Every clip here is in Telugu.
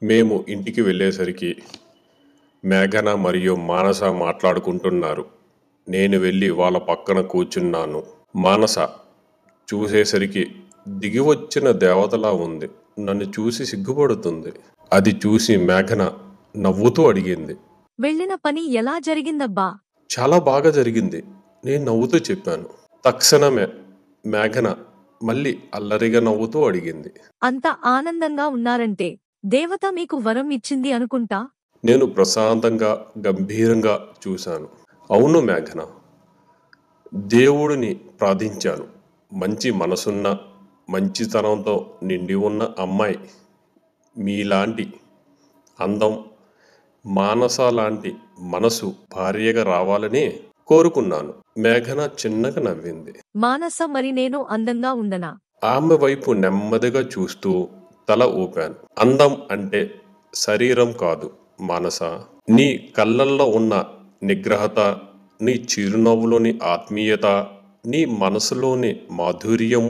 మేము ఇంటికి వెళ్ళేసరికి మేఘన మరియు మానస మాట్లాడుకుంటున్నారు. నేను వెళ్ళి వాళ్ళ పక్కన కూర్చున్నాను. మానస చూసేసరికి దిగివచ్చిన దేవతలా ఉంది. నన్ను చూసి సిగ్గుపడుతుంది. అది చూసి మేఘన నవ్వుతూ అడిగింది. వెళ్ళిన పని ఎలా జరిగిందబ్బా? చాలా బాగా జరిగింది. నేను నవ్వుతూ చెప్పాను. తక్షణమే మేఘన మళ్ళీ అల్లరిగా నవ్వుతూ అడిగింది. అంత ఆనందంగా ఉన్నారంటే దేవత మీకు వరం ఇచ్చింది అనుకుంటా. నేను ప్రశాంతంగా గంభీరంగా చూశాను. అవును మేఘన, దేవుడిని ప్రార్థించాను. మంచి మనసున్న, మంచితనంతో నిండి ఉన్న అమ్మాయి మీలాంటి అందం, మానస లాంటి మనసు భార్యగా రావాలని కోరుకున్నాను. మేఘన చిన్నగా నవ్వింది. మానస మరి నేను అందంగా ఉండనా? ఆమె వైపు నెమ్మదిగా చూస్తూ తల ఊపాను. అందం అంటే శరీరం కాదు మానస. నీ కళ్ళల్లో ఉన్న నిగ్రహత, నీ చిరునవ్వులోని ఆత్మీయత, నీ మనసులోని మాధుర్యం,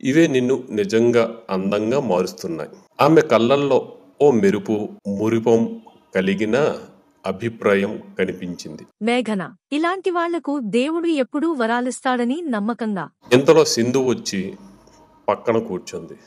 ఇవే నిన్ను నిజంగా అందంగా మారుస్తున్నాయి. ఆమె కళ్ళల్లో ఓ మెరుపు, మురిపం కలిగిన అభిప్రాయం కనిపించింది. మేఘన, ఇలాంటి వాళ్లకు దేవుడు ఎప్పుడూ వరాలిస్తాడని నమ్మకంగా. ఇంతలో సింధు వచ్చి పక్కన కూర్చుంది.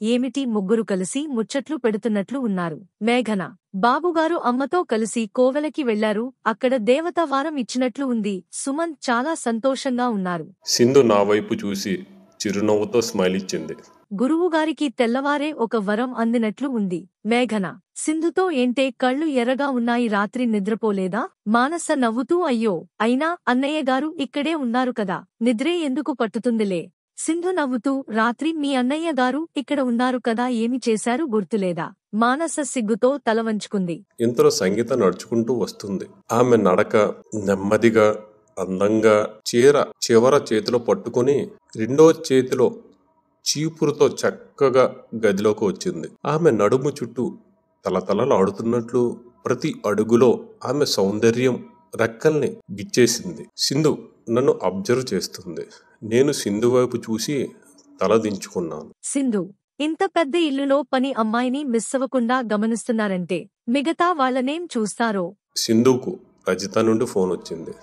ఏమిటి ముగ్గురు కలిసి ముచ్చట్లు పెడుతున్నట్లు ఉన్నారు? మేఘన, బాబుగారు అమ్మతో కలిసి కోవెలకి వెళ్లారు. అక్కడ దేవత వారం ఇచ్చినట్లు ఉంది. సుమంత్ చాలా సంతోషంగా ఉన్నారు. సింధు నా వైపు చూసి చిరునవ్వుతో స్మైల్ ఇచ్చింది. గురువుగారికి తెల్లవారే ఒక వరం అందినట్లు ఉంది. మేఘన, సింధుతో ఏంటే కళ్ళు ఎర్రగా ఉన్నాయి, రాత్రి నిద్రపోలేదా? మానస నవ్వుతూ అయ్యో, అయినా అన్నయ్యగారు ఇక్కడే ఉన్నారు కదా, నిద్రే ఎందుకు పట్టుతుందిలే. సింధు నవ్వుతూ రాత్రి మీ అన్నయ్య గారు ఇక్కడ ఉన్నారు కదా, ఏమి చేశారు గుర్తులేదా? మానస సిగ్గుతో తల వంచుకుంది. ఇంతలో సంగీత నడుచుకుంటూ వస్తుంది. ఆమె నడక నెమ్మదిగా, అందంగా, చీర చివర చేతిలో పట్టుకుని రెండో చేతిలో చీపురుతో చక్కగా గదిలోకి వచ్చింది. ఆమె నడుము చుట్టూ తలతలలాడుతున్నట్లు ప్రతి అడుగులో ఆమె సౌందర్యం రెక్కల్ని గిచ్చేసింది. సింధు నన్ను అబ్జర్వ్ చేస్తుంది. నేను సింధు వైపు చూసి తల దించుకున్నాను. సింధు, ఇంత పెద్ద ఇల్లులో పని అమ్మాయిని మిస్ అవ్వకుండా గమనిస్తున్నారంటే మిగతా వాళ్ళనేం చూస్తారో? సింధుకు రజిత నుండి ఫోన్ వచ్చింది.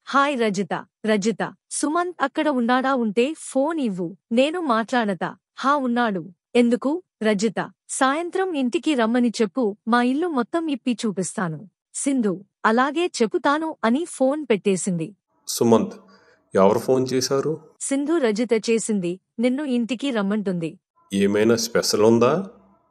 హాయ్ రజిత. రజిత, సుమంత్ అక్కడ ఉన్నాడా? ఉంటే ఫోన్ ఇవ్వు, నేను మాట్లాడతా. హా ఉన్నాడు. ఎందుకు? రజిత, సాయంత్రం ఇంటికి రమ్మని చెప్పు, మా ఇల్లు మొత్తం ఇప్పి చూపిస్తాను. సింధు, అలాగే చెపుతాను అని ఫోన్ పెట్టేసింది. సుమంత్, ఎవరు ఫోన్ చేశారు? సింధు రజిత చేసింది. నిన్ను ఇంటికి రమ్మంటుంది. ఏమైనా స్పెషల్ ఉందా?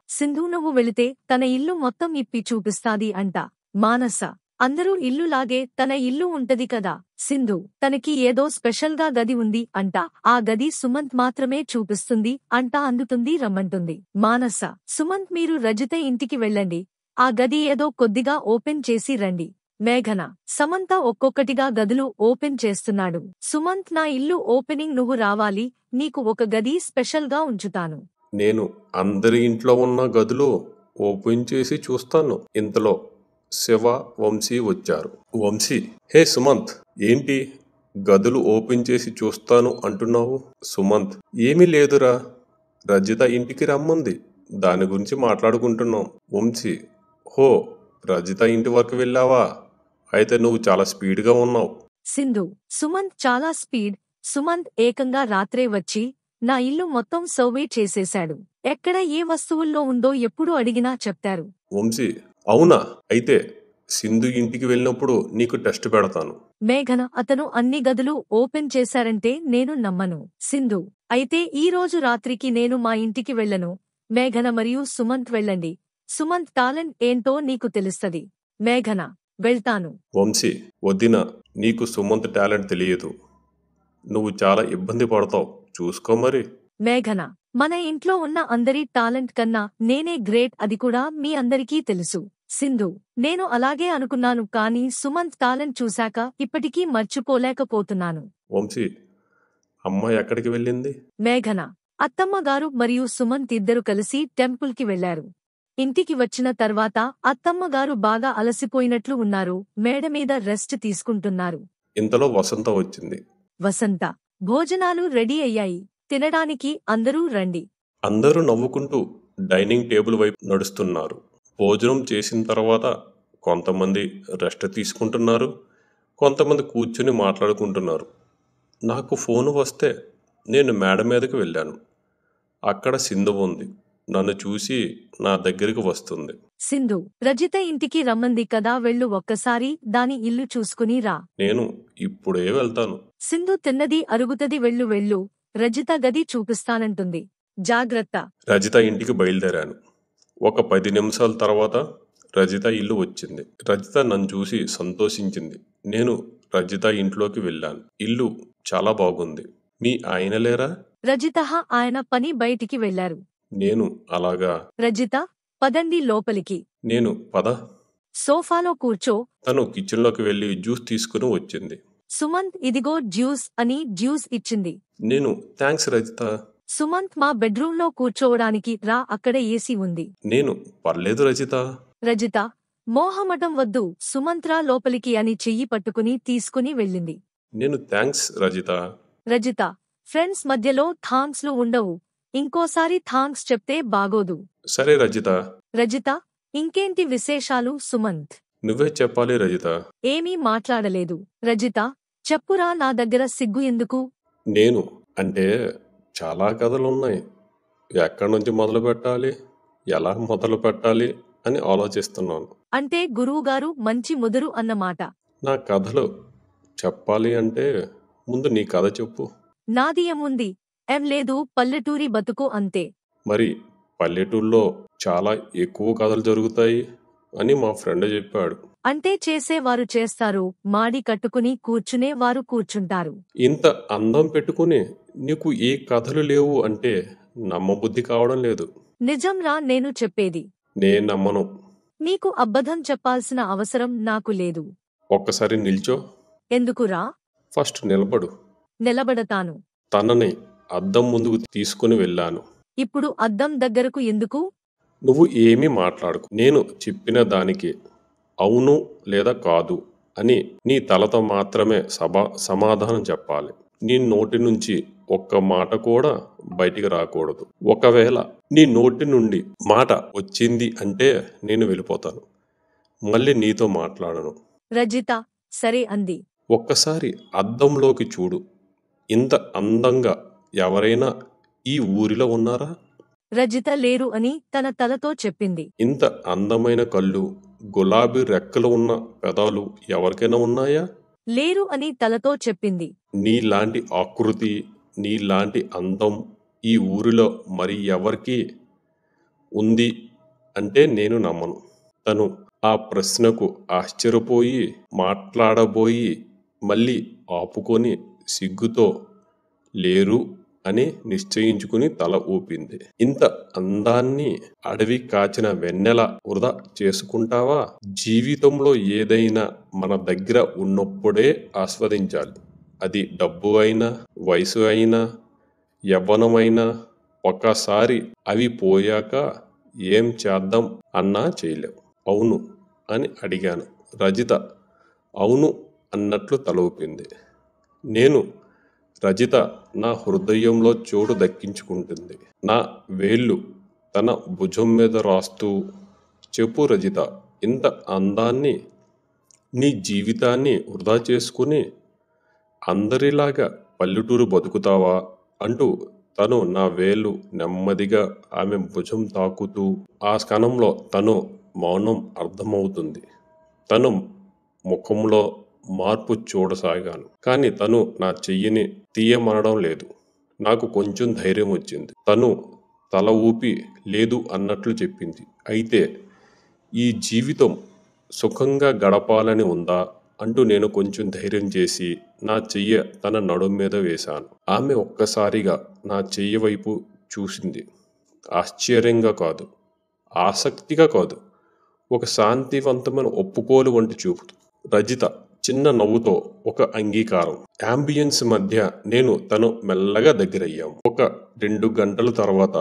సింధు నువ్వు వెళితే తన ఇల్లు మొత్తం ఇప్పి చూపిస్తాది అంట. మానస, అందరూ ఇల్లులాగే తన ఇల్లు ఉంటది కదా. సింధు, తనకి ఏదో స్పెషల్గా గది ఉంది అంట. ఆ గది సుమంత్ మాత్రమే చూపిస్తుంది అంట, అందుతుంది రమ్మంటుంది. మానస, సుమంత్ మీరు రజిత ఇంటికి వెళ్ళండి, ఆ గది ఏదో కొద్దిగా ఓపెన్ చేసి రండి. మేఘన, సమంత ఒక్కొక్కటిగా గదులు ఓపెన్ చేస్తున్నాడు. సుమంత్, నా ఇల్లు ఓపెనింగ్ నువ్వు రావాలి, నీకు ఒక గది స్పెషల్గా ఉంచుతాను. నేను అందరి ఇంట్లో ఉన్న గదులు ఓపెన్ చేసి చూస్తాను. ఇంతలో శివ, వంశీ వచ్చారు. వంశీ, హే సుమంత్, ఏంటి గదులు ఓపెన్ చేసి చూస్తాను అంటున్నావు? సుమంత్, ఏమీ లేదురా, రజిత ఇంటికి రమ్మంది, దాని గురించి మాట్లాడుకుంటున్నాం. వంశీ, హో, రజిత ఇంటి వరకు వెళ్ళావా? అయితే నువ్వు చాలా స్పీడ్గా ఉన్నావు. సింధు, సుమంత్ చాలా స్పీడ్. సుమంత్ ఏకంగా రాత్రే వచ్చి నా ఇల్లు మొత్తం సర్వే చేసేశాడు. ఎక్కడ ఏ వస్తువుల్లో ఉందో ఎప్పుడు అడిగినా చెప్తారు. వంశీ, అవునా? అయితే సింధు ఇంటికి వెళ్ళినప్పుడు నీకు టెస్ట్ పెడతాను. మేఘన, అతను అన్ని గదులు ఓపెన్ చేశారంటే నేను నమ్మను. సింధు, అయితే ఈ రోజు రాత్రికి నేను మా ఇంటికి వెళ్ళను. మేఘన మరియు సుమంత్ వెళ్ళండి. సుమంత్ టాలెంట్ ఏంటో నీకు తెలుస్తది. మేఘన, వెళ్తాను. వంశీ, వదిన, నీకు సుమంత్ టాలెంట్ తెలియదు, నువ్వు చాలా ఇబ్బంది పడతావు, చూసుకో మరి. మేఘన, మన ఇంట్లో ఉన్న అందరి టాలెంట్ కన్నా నేనే గ్రేట్, అది కూడా మీ అందరికీ తెలుసు. సింధు, నేను అలాగే అనుకున్నాను, కానీ సుమంత్ టాలెంట్ చూశాక ఇప్పటికీ మర్చిపోలేకపోతున్నాను. వంశీ, అమ్మాయి ఎక్కడికి వెళ్ళింది? మేఘన, అత్తమ్మగారు మరియు సుమంత్ ఇద్దరు కలిసి టెంపుల్కి వెళ్లారు. ఇంటికి వచ్చిన తర్వాత అత్తమ్మగారు బాగా అలసిపోయినట్లు ఉన్నారు, మేడ మీద రెస్ట్ తీసుకుంటున్నారు. ఇంతలో వసంత వచ్చింది. వసంత, భోజనాలు రెడీ అయ్యాయి, తినడానికి అందరూ రండి. అందరూ నవ్వుకుంటూ డైనింగ్ టేబుల్ వైపు నడుస్తున్నారు. భోజనం చేసిన తర్వాత కొంతమంది రెస్ట్ తీసుకుంటున్నారు, కొంతమంది కూర్చుని మాట్లాడుకుంటున్నారు. నాకు ఫోన్ వస్తే నేను మేడ మీదకి వెళ్ళాను. అక్కడ సింధు ఉంది. నన్ను చూసి నా దగ్గరికి వస్తుంది. సింధు, రజిత ఇంటికి రమ్మంది కదా, వెళ్ళు ఒక్కసారి దాని ఇల్లు చూసుకుని రా. నేను ఇప్పుడే వెళ్తాను. సింధు తిన్నది అరుగుతది, వెళ్ళు వెళ్ళు, రజిత గది చూపిస్తానంటుంది. జాగ్రత్త. రజిత ఇంటికి బయలుదేరాను. ఒక 10 నిమిషాల తర్వాత రజిత ఇల్లు వచ్చింది. రజిత నన్ను చూసి సంతోషించింది. నేను రజిత ఇంట్లోకి వెళ్ళాను. ఇల్లు చాలా బాగుంది. మీ ఆయన లేరా? రజిత ఆయన పని బయటికి వెళ్లారు. నేను అలాగా. రజిత, పదండి లోపలికి. నేను పద. సోఫాలో కూర్చో. తను కిచెన్లోకి వెళ్ళి జ్యూస్ తీసుకుని వచ్చింది. సుమంత్, ఇదిగో జ్యూస్ అని జ్యూస్ ఇచ్చింది. నేను థ్యాంక్స్ రజిత. సుమంత్, మా బెడ్రూంలో కూర్చోవడానికి రా, అక్కడ ఏసీ ఉంది. నేను పర్లేదు రజిత. రజిత, మోహమటం వద్దు, సుమంత్రా లోపలికి అని చెయ్యి పట్టుకుని తీసుకుని వెళ్ళింది. నేను థ్యాంక్స్ రజిత. రజిత, ఫ్రెండ్స్ మధ్యలో థాంక్స్లు ఉండవు. ఇంకోసారి థాంక్స్ చెప్తే బాగోదు. సరే రజిత. రజిత, ఇంకేంటి విశేషాలు? సుమంత్, నువ్వే చెప్పాలి రజిత. ఏమీ మాట్లాడలేదు. రజిత, చెప్పురా, నా దగ్గర సిగ్గు ఎందుకు? నేను అంటే చాలా కథలున్నాయి. ఎక్కడి నుంచి మొదలు పెట్టాలి, ఎలా మొదలు పెట్టాలి అని ఆలోచిస్తున్నాను. అంటే గురువుగారు మంచి ముదురు అన్నమాట. నా కథలు చెప్పాలి అంటే ముందు నీ కథ చెప్పు. నాది ఏముంది, ఏం లేదు, పల్లెటూరి బతుకు అంతే. మరి పల్లెటూళ్ళలో చాలా ఎక్కువ కథలు జరుగుతాయి అని మా ఫ్రెండ్ చెప్పాడు. అంటే చేసేవారు చేస్తారు, మాడి కట్టుకుని కూర్చునే వారు కూర్చుంటారు. ఇంత అందం పెట్టుకుని నీకు ఏ కథలు లేవు అంటే నమ్మబుద్ధి కావడం లేదు. నిజంరా నేను చెప్పేది. నేను నమ్మను. నీకు అబద్ధం చెప్పాల్సిన అవసరం నాకు లేదు. ఒక్కసారి నిల్చో. ఎందుకురా? ఫస్ట్ నిలబడు. నిలబడతాను. తనని అద్దం ముందుకు తీసుకుని వెళ్ళాను. ఇప్పుడు అద్దం దగ్గరకు ఎందుకు? నువ్వు ఏమీ మాట్లాడుకు. నేను చెప్పిన దానికి అవును లేదా కాదు అని నీ తలతో మాత్రమే సమాధానం చెప్పాలి. నీ నోటి నుంచి ఒక్క మాట కూడా బయటికి రాకూడదు. ఒకవేళ నీ నోటి నుండి మాట వచ్చింది అంటే నేను వెళ్ళిపోతాను. మళ్ళీ నీతో మాట్లాడను. రజిత సరే అంది. ఒక్కసారి అద్దంలోకి చూడు. ఇంత అందంగా ఎవరైనా ఈ ఊరిలో ఉన్నారా? రజిత లేరు అని తన తలతో చెప్పింది. ఇంత అందమైన కళ్ళు, గులాబీ రెక్కలు ఉన్న పెదాలు ఎవరికైనా ఉన్నాయా? లేరు అని తలతో చెప్పింది. నీలాంటి ఆకృతి, నీలాంటి అందం ఈ ఊరిలో మరి ఎవరికి ఉంది అంటే నేను నమ్మను. తను ఆ ప్రశ్నకు ఆశ్చర్యపోయి మాట్లాడబోయి మళ్ళీ ఆపుకొని సిగ్గుతో లేరు అని నిశ్చయించుకుని తల ఊపింది. ఇంత అందాన్ని అడవి కాచిన వెన్నెల వృధా చేసుకుంటావా? జీవితంలో ఏదైనా మన దగ్గర ఉన్నప్పుడే ఆస్వాదించాలి. అది డబ్బు అయినా, వయసు అయినా, యవ్వనమైనా. ఒక్కసారి అవి పోయాక ఏం చేద్దాం అన్నా చేయలేవు. అవును అని అడిగాను. రజిత అవును అన్నట్లు తల ఊపింది. నేను రజిత నా హృదయంలో చోటు దక్కించుకుంటుంది. నా వేళ్ళు తన భుజం మీద రాస్తూ, చెప్పు రజిత, ఇంత అందాన్ని, నీ జీవితాన్ని వృధా చేసుకుని అందరిలాగా పల్లెటూరు బతుకుతావా అంటూ తను నా వేళ్ళు నెమ్మదిగా ఆమె భుజం తాకుతూ. ఆ క్షణంలో తను మౌనం అర్థమవుతుంది. తను ముఖంలో మార్పు చూడసాగాను. కానీ తను నా చెయ్యిని తీయమనడం లేదు. నాకు కొంచెం ధైర్యం వచ్చింది. తను తల ఊపి లేదు అన్నట్లు చెప్పింది. అయితే ఈ జీవితం సుఖంగా గడపాలని ఉందా అంటూ నేను కొంచెం ధైర్యం చేసి నా చెయ్యి తన నడుం మీద వేశాను. ఆమె ఒక్కసారిగా నా చెయ్యి వైపు చూసింది. ఆశ్చర్యంగా కాదు, ఆసక్తిగా కాదు, ఒక శాంతివంతమైన ఒప్పుకోలు వంటి చూపుతూ. రజిత చిన్న నవ్వుతో ఒక అంగీకారం. అంబియన్స్ మధ్య నేను తను మెల్లగా దగ్గరయ్యాము. ఒక 2 గంటల తర్వాత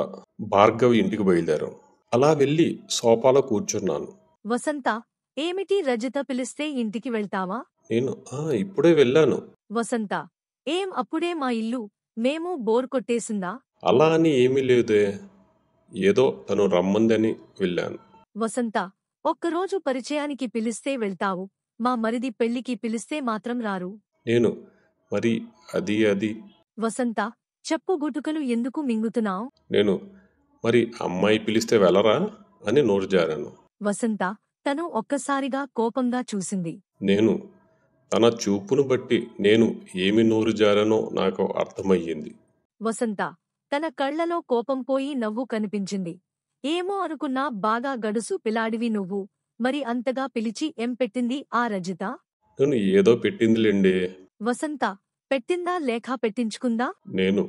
భార్గవి ఇంటికి బయలుదేరాం. అలా వెళ్ళి సోఫాలో కూర్చున్నాను. వసంత, ఏమిటి రజిత పిలిస్తే ఇంటికి వెళ్తావా? నేను ఇప్పుడే వెళ్ళాను. వసంత, ఏం అప్పుడే మా ఇల్లు? మేము బోర్ కొట్టేసిందా? అలా అని ఏమీ లేదే. ఏదో తను రమ్మందని వెళ్ళాను. వసంత, ఒక్కరోజు పరిచయానికి పిలిస్తే వెళ్తావు, మా మరిది పెళ్లికి పిలిస్తే మాత్రం రారు. నేను మరి అది వసంత, చెప్పు గుటుకలు ఎందుకు మింగుతున్నావ్? నేను మరి అమ్మాయి పిలిస్తే వెళ్ళరా అని నోరు జారాను. వసంత తను ఒక్కసారిగా కోపంగా చూసింది. నేను తన చూపును బట్టి నేను ఏమి నోరు జారానో నాకు అర్థమయ్యింది. వసంత తన కళ్లలో కోపం పోయి నవ్వు కనిపించింది. ఏమో అనుకున్నా, బాగా గడుసు పిలాడివి నువ్వు. మరి అంతగా పిలిచి ఏం పెట్టింది ఆ రజిత? నేను ఏదో పెట్టిందిలేండి. వసంత, పెట్టిందా లేక పెట్టించుకుందా? నేను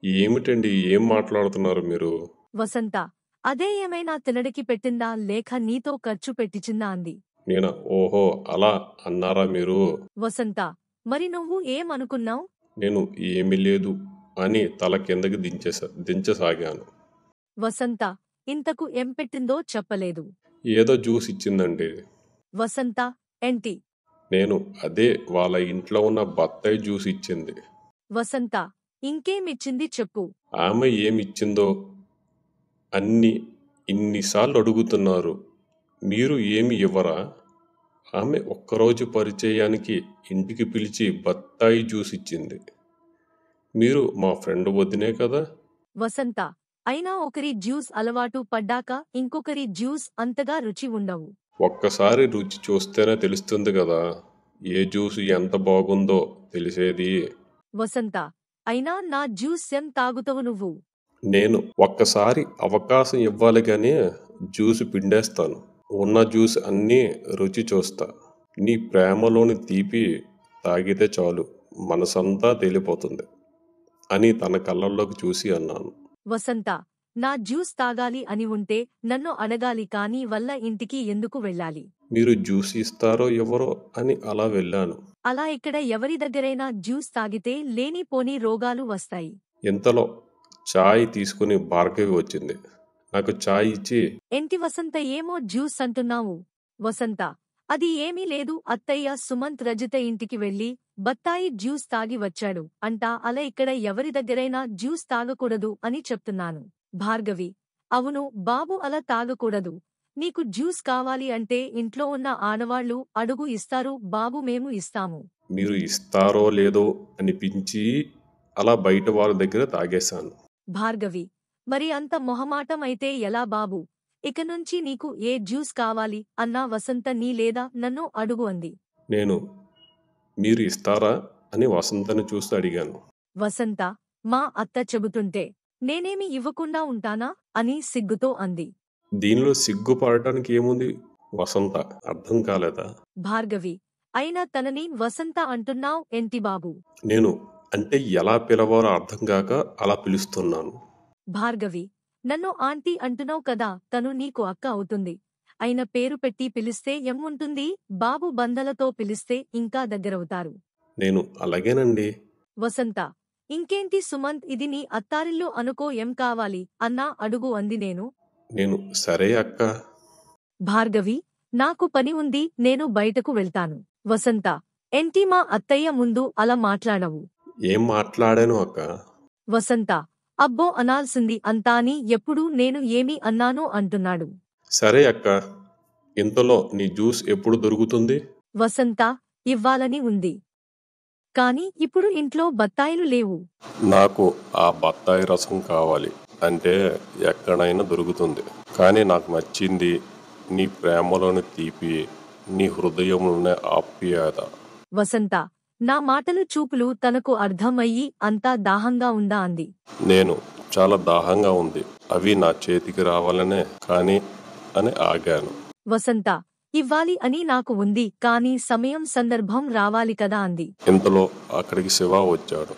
ఏమిటండి ఏం మాట్లాడుతున్నారు మీరు? వసంత, అదే ఏమైనా తినడికి పెట్టిందా లేక నీతో ఖర్చు పెట్టించిందా అంది. నేను ఓహో అలా అన్నారా మీరు? వసంత, మరి నువ్వు ఏమనుకున్నావ్? నేను ఏమీ లేదు అని తల కిందకి దించసాగాను. వసంత ఇంతకు ఏం పెట్టిందో చెప్పలేదు. ఏదో జ్యూస్ ఇచ్చిందండి. వసంత, ఏంటి? నేను అదే వాళ్ళ ఇంట్లో ఉన్న బత్తాయి జ్యూస్ ఇచ్చింది. వసంత, ఇంకేమిచ్చింది చెప్పు. ఆమె ఏమిచ్చిందో ఇన్నిసార్లు అడుగుతున్నారు, మీరు ఏమి ఇవ్వరా? ఆమె ఒక్కరోజు పరిచయానికి ఇంటికి పిలిచి బత్తాయి జ్యూస్ ఇచ్చింది. మీరు మా ఫ్రెండ్ వదినే కదా. వసంత, అయినా ఒకరి జ్యూస్ అలవాటు పడ్డాక ఇంకొకరి జ్యూస్ అంతగా రుచి ఉండవు. ఒక్కసారి రుచి చూస్తేనే తెలుస్తుంది కదా ఏ జ్యూస్ ఎంత బాగుందో తెలిసేది. వసంత, అయినా నా జ్యూస్ ఏం తాగుతావు నువ్వు? నేను ఒక్కసారి అవకాశం ఇవ్వాలి గానీ జ్యూస్ పిండేస్తాను. ఉన్న జ్యూస్ అన్నీ రుచి చూస్తా. నీ ప్రేమలోని తీపి తాగితే చాలు మనసంతా తేలిపోతుంది అని తన కళ్ళల్లోకి చూసి అన్నాను. వసంత, నా జ్యూస్ తాగాలి అని ఉంటే నన్ను అడగాలి, కానీ వల్ల ఇంటికి ఎందుకు వెళ్ళాలి? మీరు జ్యూస్ ఇస్తారో ఎవరో అని అలా వెళ్ళాను. అలా ఇక్కడ ఎవరి దగ్గరైనా జ్యూస్ తాగితే లేనిపోని రోగాలు వస్తాయి. ఇంతలో చాయ్ తీసుకుని భార్గవి వచ్చింది. నాకు చాయ్ ఇచ్చి, ఏంటి వసంత, ఏమో జ్యూస్ అంటున్నావు? వసంత, అది ఏమీ లేదు అత్తయ్య, సుమంత్ రజిత ఇంటికి వెళ్లి బత్తాయి జ్యూస్ తాగి వచ్చాడు అంటా. అలా ఇక్కడ ఎవరి దగ్గరైనా జ్యూస్ తాగకూడదు అని చెప్తున్నాను. భార్గవి, అవును బాబు, అలా తాగకూడదు. నీకు జ్యూస్ కావాలి అంటే ఇంట్లో ఉన్న ఆడవాళ్లు అడుగు, ఇస్తారు బాబు, మేము ఇస్తాము. మీరు ఇస్తారో లేదో అనిపించి అలా బయట వాళ్ళ దగ్గర తాగేశాను. భార్గవి, మరి అంత మొహమాటం అయితే ఎలా బాబు? ఇక నుంచి నీకు ఏ జ్యూస్ కావాలి అన్నా వసంత నీ లేదా నన్ను అడుగు అంది. నేను మీరు ఇస్తారా అని వసంతను చూస్తూ అడిగాను. వసంత, మా అత్త చెబుతుంటే నేనేమి ఇవ్వకుండా ఉంటానా అని సిగ్గుతో అంది. దీనిలో సిగ్గుపడటానికి ఏముంది వసంత? అర్థం కాలేదా? భార్గవి, అయినా తనని వసంత అంటున్నావ్ ఏంటి బాబు? నేను అంటే ఎలా పిలవాలో అర్థం కాక అలా పిలుస్తున్నాను. భార్గవి, నన్ను ఆంటీ అంటున్నావు కదా, తను నీకు అక్క అవుతుంది. అయిన పేరు పెట్టి పిలిస్తే ఏముంటుంది బాబు, బంధలతో పిలిస్తే ఇంకా దగ్గరవుతారు. నేను అలాగేనండి. వసంత, ఇంకేంటి సుమంత్, ఇది నీ అత్తారిల్లు అనుకో, ఏం కావాలి అన్నా అడుగు అంది. నేను సరే అక్క. భార్గవి, నాకు పని ఉంది, నేను బయటకు వెళ్తాను. వసంత, ఏంటి మా అత్తయ్య ముందు అలా మాట్లాడవు? ఏం మాట్లాడాను అక్క? వసంత, అబ్బో అనాల్సింది అంతా అని ఎప్పుడు నేను ఏమి అన్నానో అంటున్నాడు. సరే అక్క, ఇంతలో నీ జ్యూస్ ఎప్పుడు దొరుకుతుంది? వసంత, ఇవ్వాలని ఉంది, కాని ఇప్పుడు ఇంట్లో బత్తాయిలు లేవు. నాకు ఆ బత్తాయి రసం కావాలి. అంటే ఎక్కడైనా దొరుకుతుంది, కానీ నాకు నచ్చింది నీ ప్రేమలోని తీపి, నీ హృదయంలోనే ఆప్యాయత. వసంత, నా మాటలు చూపులు తనకు అర్థమయ్యి అంతా దాహంగా ఉందా అంది. నేను చాలా దాహంగా ఉంది, అవి నా చేతికి రావాలనే కానీ అని ఆగాను. వసంత, ఇవ్వాలి అని నాకు ఉంది, కానీ సమయం సందర్భం రావాలి కదా అంది. ఇంతలో అక్కడికి శివ వచ్చాడు.